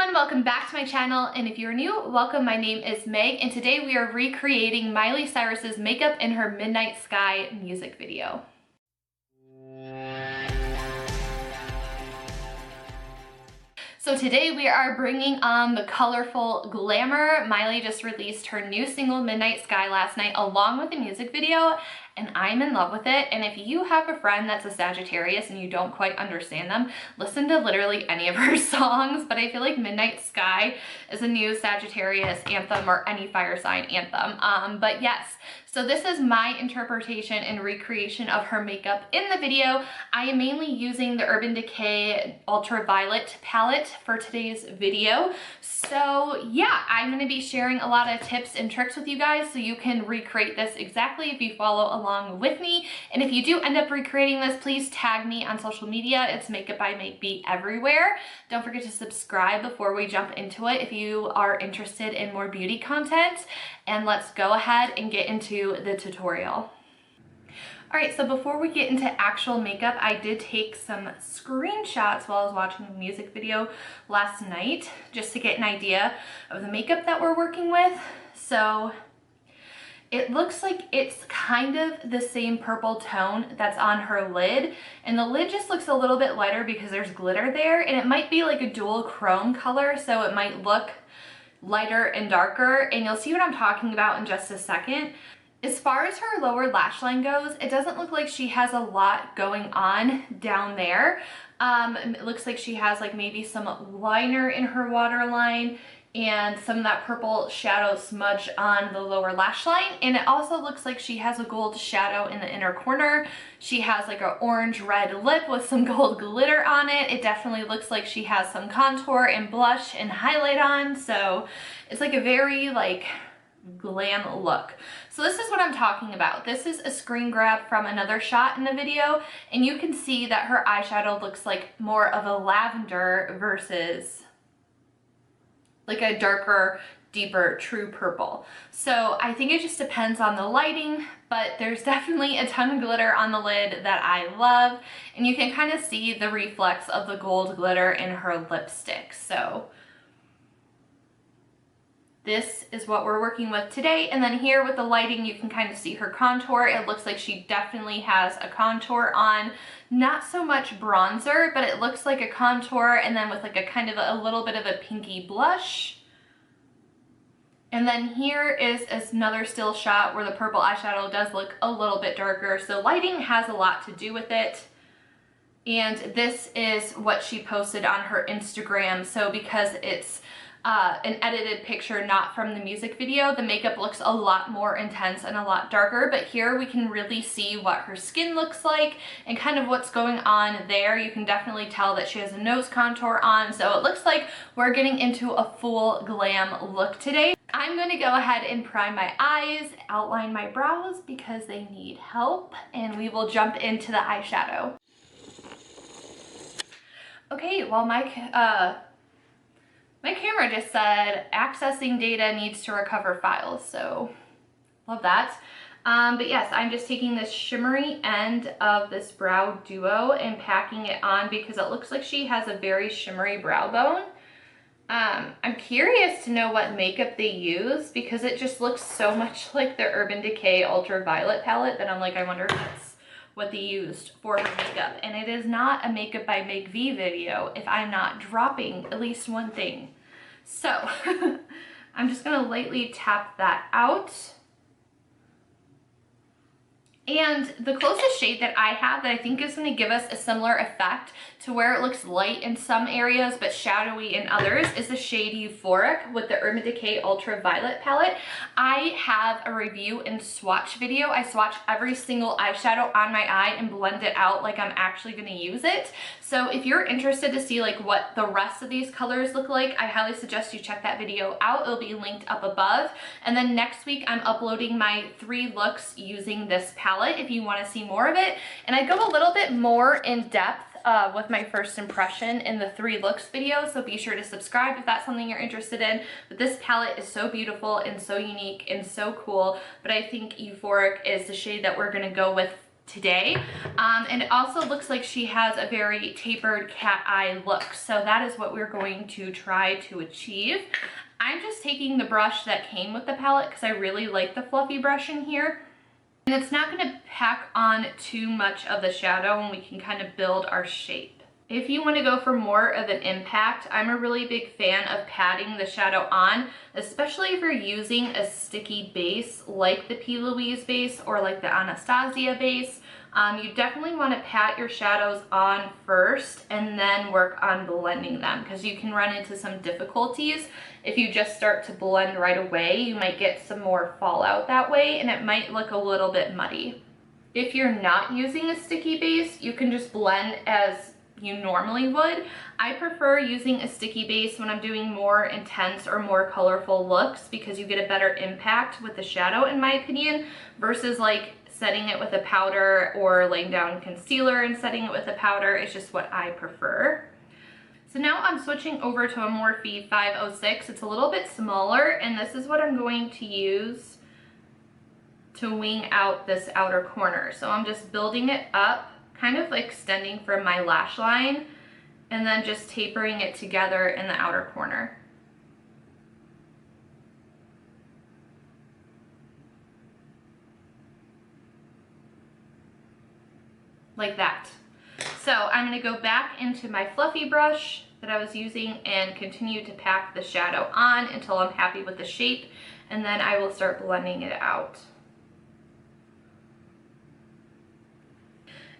everyone, welcome back to my channel, and if you're new, welcome. My name is Meg, and today we are recreating Miley Cyrus's makeup in her Midnight Sky music video. So today we are bringing on the colorful glamour. Miley just released her new single Midnight Sky last night along with a music video, and I'm in love with it. And if you have a friend that's a Sagittarius and you don't quite understand them, listen to literally any of her songs. But I feel like Midnight Sky is a new Sagittarius anthem or any fire sign anthem. But yes, so this is my interpretation and recreation of her makeup in the video. I am mainly using the Urban Decay Ultraviolet palette for today's video. So yeah, I'm going to be sharing a lot of tips and tricks with you guys so you can recreate this exactly if you follow along with me. And if you do end up recreating this, please tag me on social media. It's Makeup by Meg B everywhere. Don't forget to subscribe before we jump into it if you are interested in more beauty content. And let's go ahead and get into the tutorial. Alright, so before we get into actual makeup, I did take some screenshots while I was watching the music video last night just to get an idea of the makeup that we're working with. So it looks like it's kind of the same purple tone that's on her lid, and the lid just looks a little bit lighter because there's glitter there, and it might be like a dual chrome color, so it might look lighter and darker, and you'll see what I'm talking about in just a second. As far as her lower lash line goes, it doesn't look like she has a lot going on down there. It looks like she has like maybe some liner in her waterline and some of that purple shadow smudge on the lower lash line. And it also looks like she has a gold shadow in the inner corner. She has like an orange red lip with some gold glitter on it. It definitely looks like she has some contour and blush and highlight on. So it's like a very like glam look. So this is what I'm talking about. This is a screen grab from another shot in the video, and you can see that her eyeshadow looks like more of a lavender versus like a darker, deeper, true purple. So I think it just depends on the lighting, but there's definitely a ton of glitter on the lid that I love, and you can kind of see the reflex of the gold glitter in her lipstick. So this is what we're working with today. And then here with the lighting, you can kind of see her contour. It looks like she definitely has a contour on, not so much bronzer, but it looks like a contour, and then with like a kind of a little bit of a pinky blush. And then here is another still shot where the purple eyeshadow does look a little bit darker. So lighting has a lot to do with it. And this is what she posted on her Instagram. So because it's an edited picture, not from the music video, the makeup looks a lot more intense and a lot darker, but here we can really see what her skin looks like and kind of what's going on there. You can definitely tell that she has a nose contour on, so it looks like we're getting into a full glam look today. I'm going to go ahead and prime my eyes, outline my brows because they need help, and we will jump into the eyeshadow. Okay, well my camera just said accessing data needs to recover files, so love that. But yes, I'm just taking this shimmery end of this brow duo and packing it on because it looks like she has a very shimmery brow bone. I'm curious to know what makeup they use because it just looks so much like the Urban Decay Ultraviolet palette that I'm like, I wonder if that's what they used for her makeup. And it is not a Makeup by Meg V video if I'm not dropping at least one thing. So I'm just gonna lightly tap that out. And the closest shade that I have that I think is going to give us a similar effect to where it looks light in some areas but shadowy in others is the shade Euphoric with the Urban Decay Ultraviolet palette. I have a review and swatch video. I swatch every single eyeshadow on my eye and blend it out like I'm actually going to use it. So if you're interested to see like what the rest of these colors look like, I highly suggest you check that video out. It'll be linked up above. And then next week I'm uploading my 3 looks using this palette if you want to see more of it. And I go a little bit more in depth with my first impression in the 3 looks video, so be sure to subscribe if that's something you're interested in. But this palette is so beautiful and so unique and so cool, but I think Euphoric is the shade that we're going to go with today. And it also looks like she has a very tapered cat eye look. So that is what we're going to try to achieve. I'm just taking the brush that came with the palette because I really like the fluffy brush in here. And it's not going to pack on too much of the shadow, and we can kind of build our shape. If you want to go for more of an impact, I'm a really big fan of patting the shadow on, especially if you're using a sticky base like the P. Louise base or like the Anastasia base. You definitely want to pat your shadows on first and then work on blending them, because you can run into some difficulties. If you just start to blend right away, you might get some more fallout that way, and it might look a little bit muddy. If you're not using a sticky base, you can just blend as you normally would. I prefer using a sticky base when I'm doing more intense or more colorful looks, because you get a better impact with the shadow, in my opinion, versus like setting it with a powder or laying down concealer and setting it with a powder. It's just what I prefer. So now I'm switching over to a Morphe 506. It's a little bit smaller, and this is what I'm going to use to wing out this outer corner. So I'm just building it up, kind of like extending from my lash line, and then just tapering it together in the outer corner. Like that. So I'm going to go back into my fluffy brush that I was using and continue to pack the shadow on until I'm happy with the shape, and then I will start blending it out.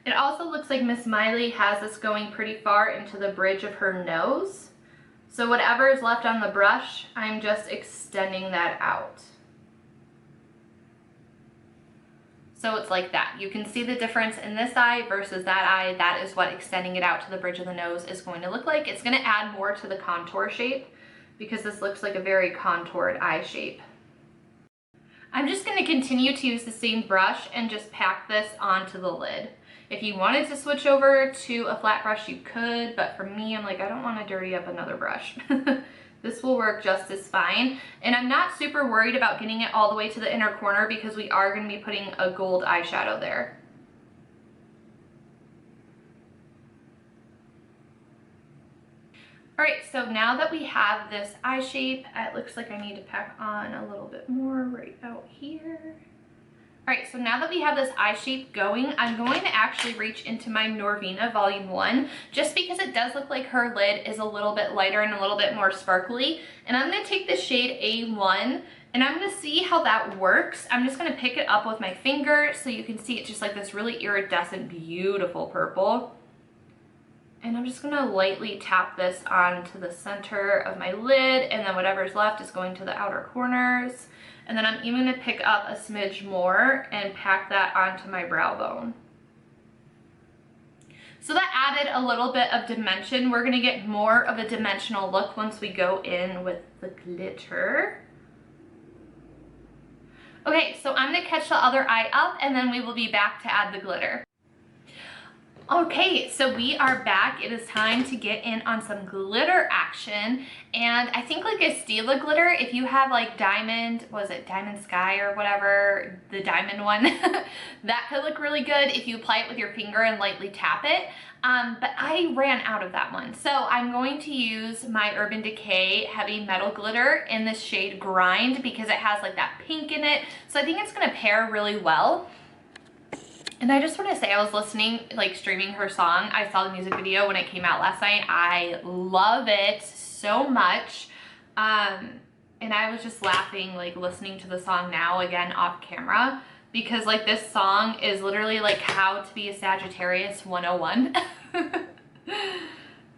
It also looks like Miss Miley has this going pretty far into the bridge of her nose. So whatever is left on the brush, I'm just extending that out. So it's like that. You can see the difference in this eye versus that eye. That is what extending it out to the bridge of the nose is going to look like. It's going to add more to the contour shape, because this looks like a very contoured eye shape. I'm just going to continue to use the same brush and just pack this onto the lid. If you wanted to switch over to a flat brush, you could, but for me, I'm like, I don't want to dirty up another brush. This will work just as fine. And I'm not super worried about getting it all the way to the inner corner, because we are going to be putting a gold eyeshadow there. All right, so now that we have this eye shape, it looks like I need to pack on a little bit more right out here. All right, so now that we have this eye shape going, I'm going to actually reach into my Norvina Volume 1, just because it does look like her lid is a little bit lighter and a little bit more sparkly. And I'm gonna take the shade A1, and I'm gonna see how that works. I'm just gonna pick it up with my finger so you can see it's just like this really iridescent, beautiful purple. And I'm just gonna lightly tap this onto the center of my lid, and then whatever's left is going to the outer corners. And then I'm even gonna pick up a smidge more and pack that onto my brow bone. So that added a little bit of dimension. We're gonna get more of a dimensional look once we go in with the glitter. Okay, so I'm gonna catch the other eye up, and then we will be back to add the glitter. Okay, so we are back. It is time to get in on some glitter action. And I think like a Stila glitter, if you have like diamond, was it Diamond Sky or whatever, the diamond one, that could look really good if you apply it with your finger and lightly tap it. But I ran out of that one. So I'm going to use my Urban Decay Heavy Metal Glitter in this shade Grind, because it has like that pink in it. So I think it's gonna pair really well. And I just want to say, I was listening, like streaming her song. I saw the music video when it came out last night. I love it so much. And I was just laughing, like listening to the song now again off camera, because like this song is literally like how to be a Sagittarius 101.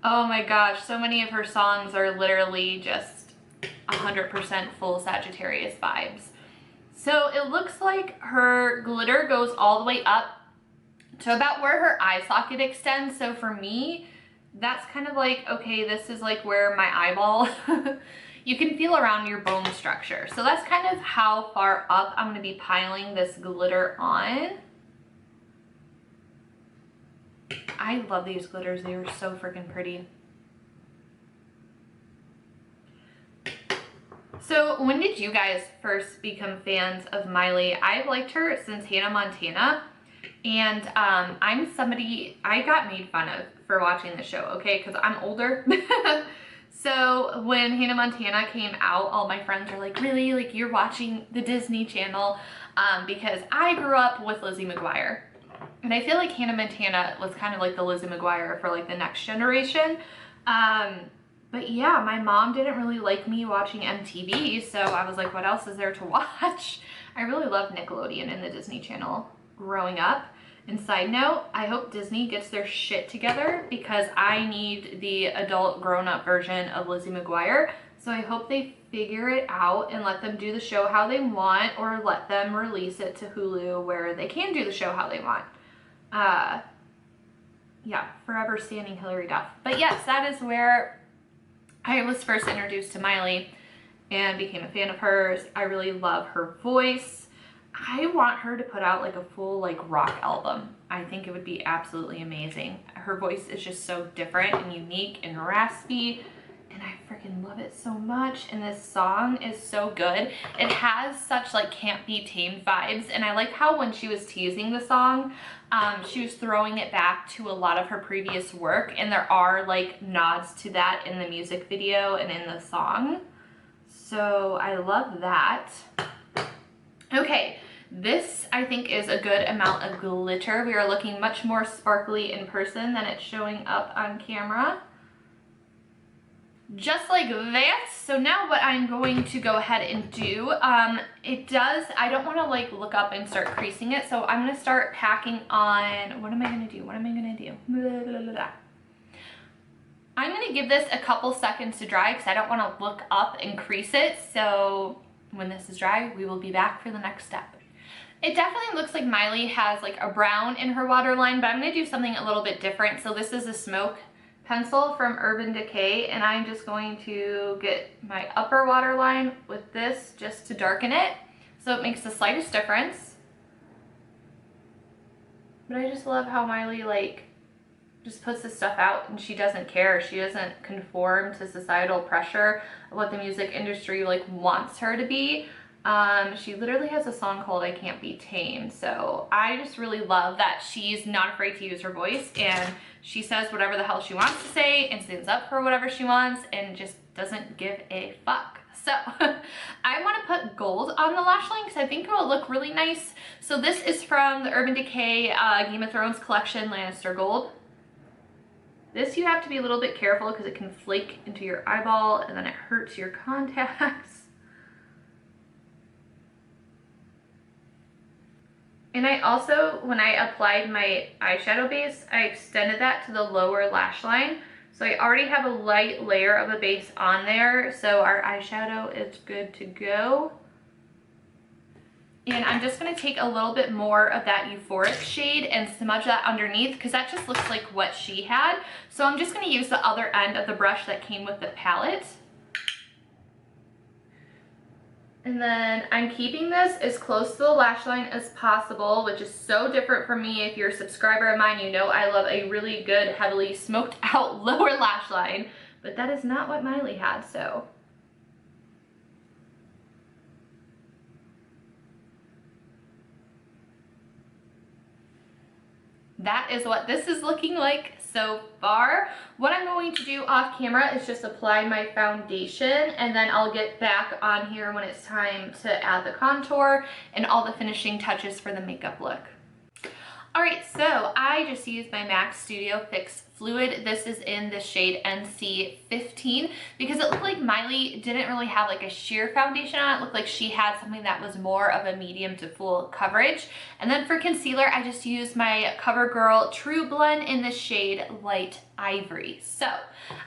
Oh my gosh, so many of her songs are literally just 100% full Sagittarius vibes. So it looks like her glitter goes all the way up to about where her eye socket extends. So for me, that's kind of like, okay, this is like where my eyeball, you can feel around your bone structure. So that's kind of how far up I'm gonna be piling this glitter on. I love these glitters, they are so freaking pretty. So when did you guys first become fans of Miley? I've liked her since Hannah Montana, And I'm somebody, I got made fun of for watching the show, okay, because I'm older. So when Hannah Montana came out, all my friends are like, really? Like, you're watching the Disney Channel? Because I grew up with Lizzie McGuire. And I feel like Hannah Montana was kind of like the Lizzie McGuire for like the next generation. But yeah, my mom didn't really like me watching MTV, so I was like, what else is there to watch? I really loved Nickelodeon and the Disney Channel growing up. And side note, I hope Disney gets their shit together because I need the adult grown-up version of Lizzie McGuire. So I hope they figure it out and let them do the show how they want, or let them release it to Hulu where they can do the show how they want. Yeah, forever standing Hilary Duff. But yes, that is where I was first introduced to Miley and became a fan of hers. I really love her voice. I want her to put out like a full like rock album. I think it would be absolutely amazing. Her voice is just so different and unique and raspy, and I freaking love it so much. And this song is so good. It has such like Can't Be Tamed vibes, and I like how when she was teasing the song, she was throwing it back to a lot of her previous work, and there are like nods to that in the music video and in the song. So I love that. Okay, this I think is a good amount of glitter. We are looking much more sparkly in person than it's showing up on camera. Just like that. So now what I'm going to go ahead and do, I don't want to like look up and start creasing it, so I'm going to start packing on, what am I going to do? Blah, blah, blah. I'm going to give this a couple seconds to dry because I don't want to look up and crease it, so when this is dry, we will be back for the next step. It definitely looks like Miley has like a brown in her waterline, but I'm going to do something a little bit different. So this is a smoke pencil from Urban Decay, and I'm just going to get my upper waterline with this just to darken it so it makes the slightest difference. But I just love how Miley like just puts this stuff out and she doesn't care. She doesn't conform to societal pressure of what the music industry like wants her to be. She literally has a song called I Can't Be Tamed. So I just really love that she's not afraid to use her voice, and she says whatever the hell she wants to say and stands up for whatever she wants and just doesn't give a fuck. So I want to put gold on the lash line because I think it will look really nice. So this is from the Urban Decay Game of Thrones collection, Lannister Gold. This you have to be a little bit careful because it can flake into your eyeball and then it hurts your contacts. And I also, when I applied my eyeshadow base, I extended that to the lower lash line. So I already have a light layer of a base on there, so our eyeshadow is good to go. And I'm just going to take a little bit more of that Euphoric shade and smudge that underneath because that just looks like what she had. So I'm just going to use the other end of the brush that came with the palette. And then I'm keeping this as close to the lash line as possible, which is so different from me. If you're a subscriber of mine, you know I love a really good, heavily smoked out lower lash line, but that is not what Miley had, so. That is what this is looking like so far. What I'm going to do off camera is just apply my foundation, and then I'll get back on here when it's time to add the contour and all the finishing touches for the makeup look. Alright, so I just used my MAC Studio Fix Fluid. This is in the shade NC15 because it looked like Miley didn't really have like a sheer foundation on it. It looked like she had something that was more of a medium to full coverage. And then for concealer, I just used my CoverGirl True Blend in the shade Light Ivory. So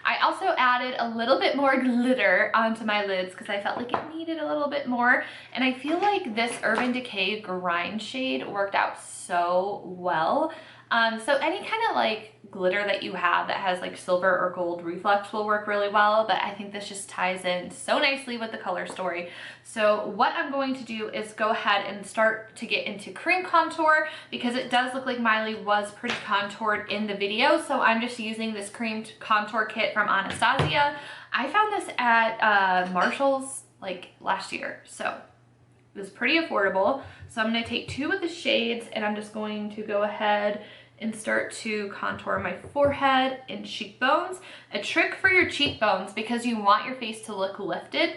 I also added a little bit more glitter onto my lids because I felt like it needed a little bit more. And I feel like this Urban Decay Grind shade worked out so well. So any kind of like glitter that you have that has like silver or gold reflex will work really well, but I think this just ties in so nicely with the color story. So what I'm going to do is go ahead and start to get into cream contour because it does look like Miley was pretty contoured in the video. So I'm just using this cream contour kit from Anastasia. I found this at Marshall's like last year, so was pretty affordable. So I'm going to take 2 of the shades and I'm just going to go ahead and start to contour my forehead and cheekbones. A trick for your cheekbones, because you want your face to look lifted,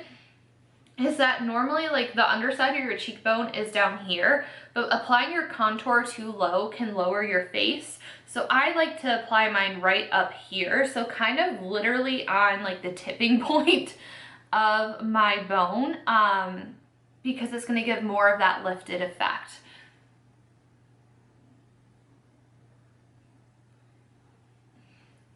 is that normally like the underside of your cheekbone is down here, but applying your contour too low can lower your face. So I like to apply mine right up here, so kind of literally on like the tipping point of my bone, because it's going to give more of that lifted effect.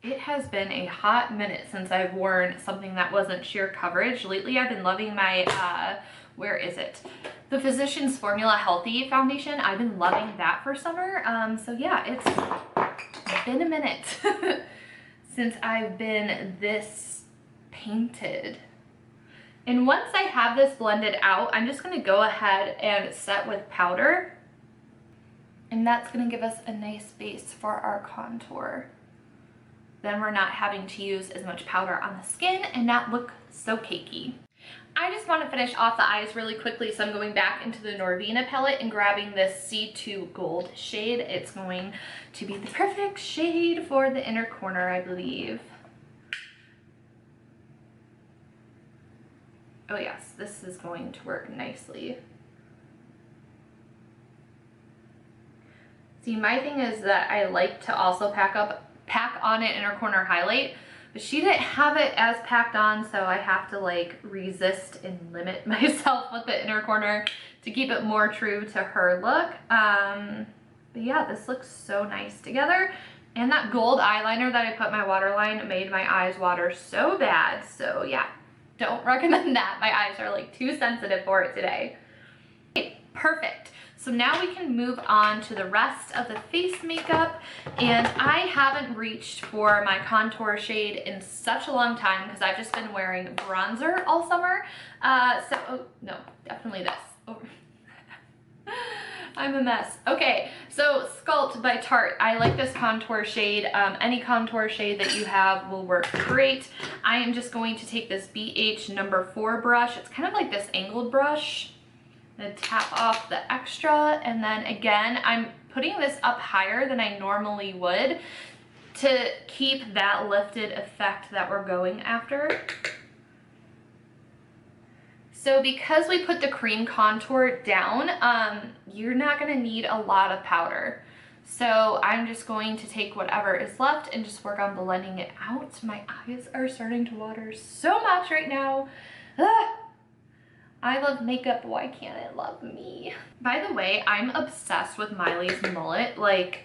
It has been a hot minute since I've worn something that wasn't sheer coverage. Lately I've been loving my, where is it? The Physicians Formula Healthy Foundation. I've been loving that for summer. So yeah, it's been a minute since I've been this painted. And once I have this blended out, I'm just gonna go ahead and set with powder. And that's gonna give us a nice base for our contour. Then we're not having to use as much powder on the skin and not look so cakey. I just want to finish off the eyes really quickly, so I'm going back into the Norvina palette and grabbing this C2 Gold shade. It's going to be the perfect shade for the inner corner, I believe. Oh yes, this is going to work nicely. See, my thing is that I like to also pack on an inner corner highlight, but she didn't have it as packed on, so I have to like resist and limit myself with the inner corner to keep it more true to her look. But yeah, this looks so nice together. And that gold eyeliner that I put my waterline made my eyes water so bad. So yeah, don't recommend that. My eyes are like too sensitive for it today. Okay, perfect. So now we can move on to the rest of the face makeup, and I haven't reached for my contour shade in such a long time because I've just been wearing bronzer all summer. Oh, no, definitely this. Oh. I'm a mess. Okay, so Sculpt by Tarte. I like this contour shade. Any contour shade that you have will work great. I am just going to take this BH number 4 brush. It's kind of like this angled brush. I'm gonna tap off the extra, and then again, I'm putting this up higher than I normally would to keep that lifted effect that we're going after. So because we put the cream contour down, you're not gonna need a lot of powder. So I'm just going to take whatever is left and just work on blending it out. My eyes are starting to water so much right now. Ah! I love makeup, why can't it love me? By the way, I'm obsessed with Miley's mullet. Like,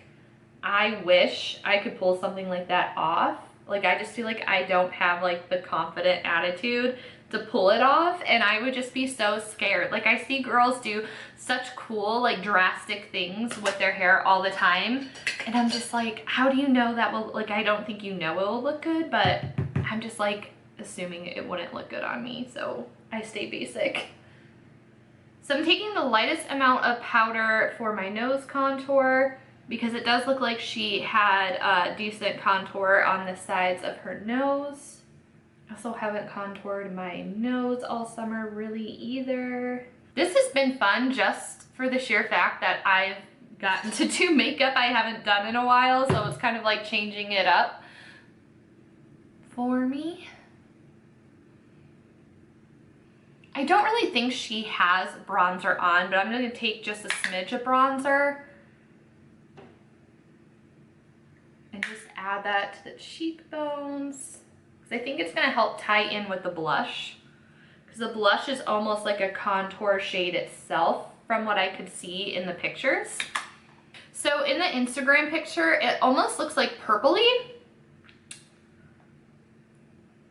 I wish I could pull something like that off. Like, I just feel like I don't have like the confident attitude to pull it off, and I would just be so scared. Like, I see girls do such cool, like, drastic things with their hair all the time, and I'm just like, how do you know that will, like, I don't think you know it will look good, but I'm just like assuming it wouldn't look good on me, so I stay basic. So I'm taking the lightest amount of powder for my nose contour because it does look like she had a decent contour on the sides of her nose. I also haven't contoured my nose all summer really either. This has been fun just for the sheer fact that I've gotten to do makeup I haven't done in a while, so it's kind of like changing it up for me. I don't really think she has bronzer on, but I'm going to take just a smidge of bronzer and just add that to the cheekbones, because I think it's going to help tie in with the blush, because the blush is almost like a contour shade itself from what I could see in the pictures. So in the Instagram picture, it almost looks like purpley.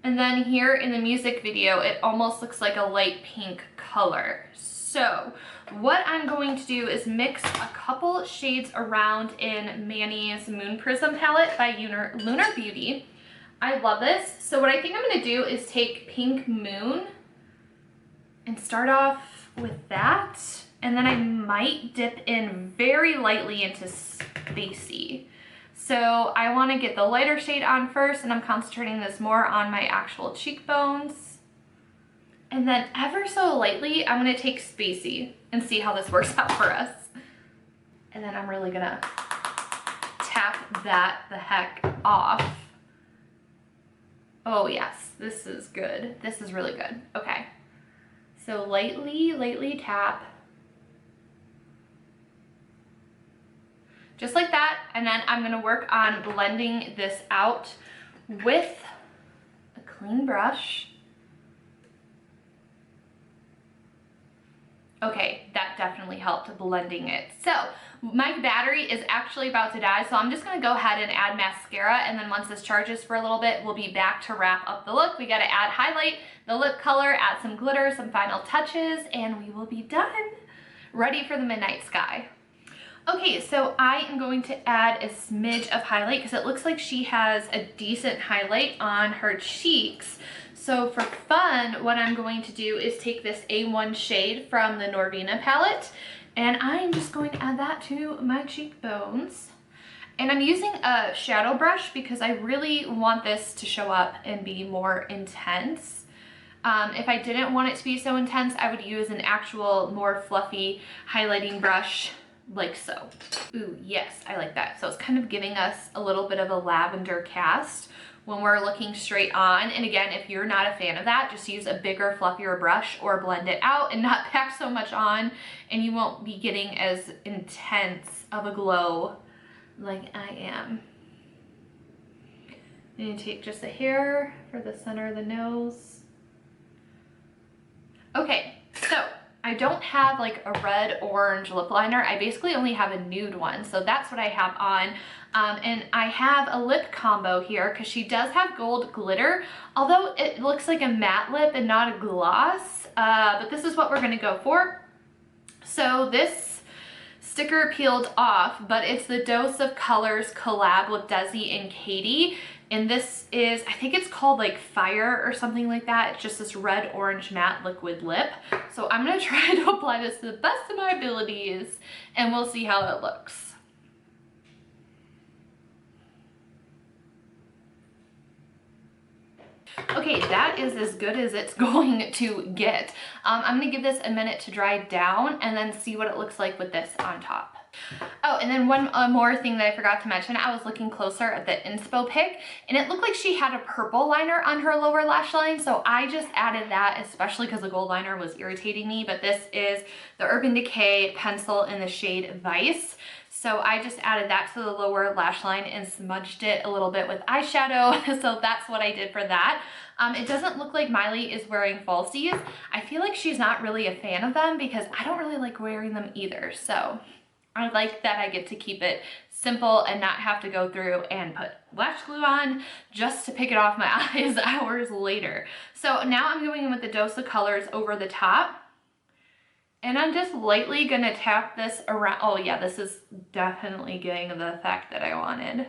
And then here in the music video, it almost looks like a light pink color. So what I'm going to do is mix a couple shades around in Manny's Moon Prism palette by Lunar Beauty. I love this. So what I think I'm gonna do is take Pink Moon and start off with that. And then I might dip in very lightly into Spacey. So I want to get the lighter shade on first, and I'm concentrating this more on my actual cheekbones. And then ever so lightly, I'm gonna take Spacey and see how this works out for us. And then I'm really gonna tap that the heck off. Oh yes, this is good. This is really good. Okay. So lightly tap. Just like that. And then I'm gonna work on blending this out with a clean brush. Okay, that definitely helped blending it. So my battery is actually about to die, so I'm just gonna go ahead and add mascara, and then once this charges for a little bit, we'll be back to wrap up the look. We gotta add highlight, the lip color, add some glitter, some final touches, and we will be done. Ready for the Midnight Sky. Okay, so I am going to add a smidge of highlight because it looks like she has a decent highlight on her cheeks. So for fun, what I'm going to do is take this A1 shade from the Norvina palette, and I'm just going to add that to my cheekbones. And I'm using a shadow brush because I really want this to show up and be more intense. If I didn't want it to be so intense, I would use an actual more fluffy highlighting brush like so. Ooh, yes, I like that. So it's kind of giving us a little bit of a lavender cast when we're looking straight on. And again, if you're not a fan of that, just use a bigger, fluffier brush or blend it out and not pack so much on, and you won't be getting as intense of a glow like I am. And you take just a hair for the center of the nose. Okay, so I don't have like a red orange lip liner. I basically only have a nude one, so that's what I have on. And I have a lip combo here because she does have gold glitter, although it looks like a matte lip and not a gloss, but this is what we're gonna go for. So this sticker peeled off, but it's the Dose of Colors collab with Desi and Katie. And this is, I think it's called like Fire or something like that. It's just this red orange matte liquid lip. So I'm gonna try to apply this to the best of my abilities, and we'll see how it looks. Okay, that is as good as it's going to get. I'm gonna give this a minute to dry down and then see what it looks like with this on top. Oh, and then one more thing that I forgot to mention. I was looking closer at the inspo pic, and it looked like she had a purple liner on her lower lash line, so I just added that, especially because the gold liner was irritating me. But this is the Urban Decay pencil in the shade Vice. So I just added that to the lower lash line and smudged it a little bit with eyeshadow. So that's what I did for that. It doesn't look like Miley is wearing falsies. I feel like she's not really a fan of them because I don't really like wearing them either. So I like that I get to keep it simple and not have to go through and put lash glue on just to pick it off my eyes hours later. So now I'm going in with the Dose of Colors over the top. And I'm just lightly gonna tap this around. Oh yeah, this is definitely getting the effect that I wanted.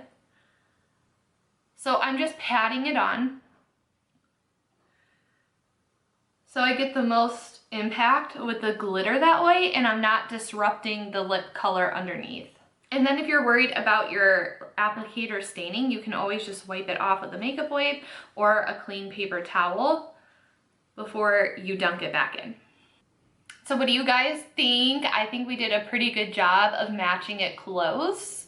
So I'm just patting it on, so I get the most impact with the glitter that way, and I'm not disrupting the lip color underneath. And then if you're worried about your applicator staining, you can always just wipe it off with a makeup wipe or a clean paper towel before you dunk it back in. So what do you guys think? I think we did a pretty good job of matching it close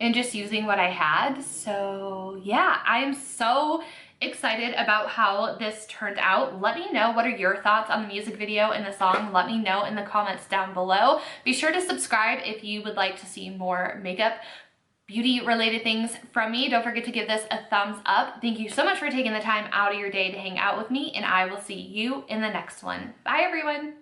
and just using what I had. So yeah, I am so excited about how this turned out. Let me know, what are your thoughts on the music video and the song? Let me know in the comments down below. Be sure to subscribe if you would like to see more makeup, beauty related things from me. Don't forget to give this a thumbs up. Thank you so much for taking the time out of your day to hang out with me, and I will see you in the next one. Bye everyone.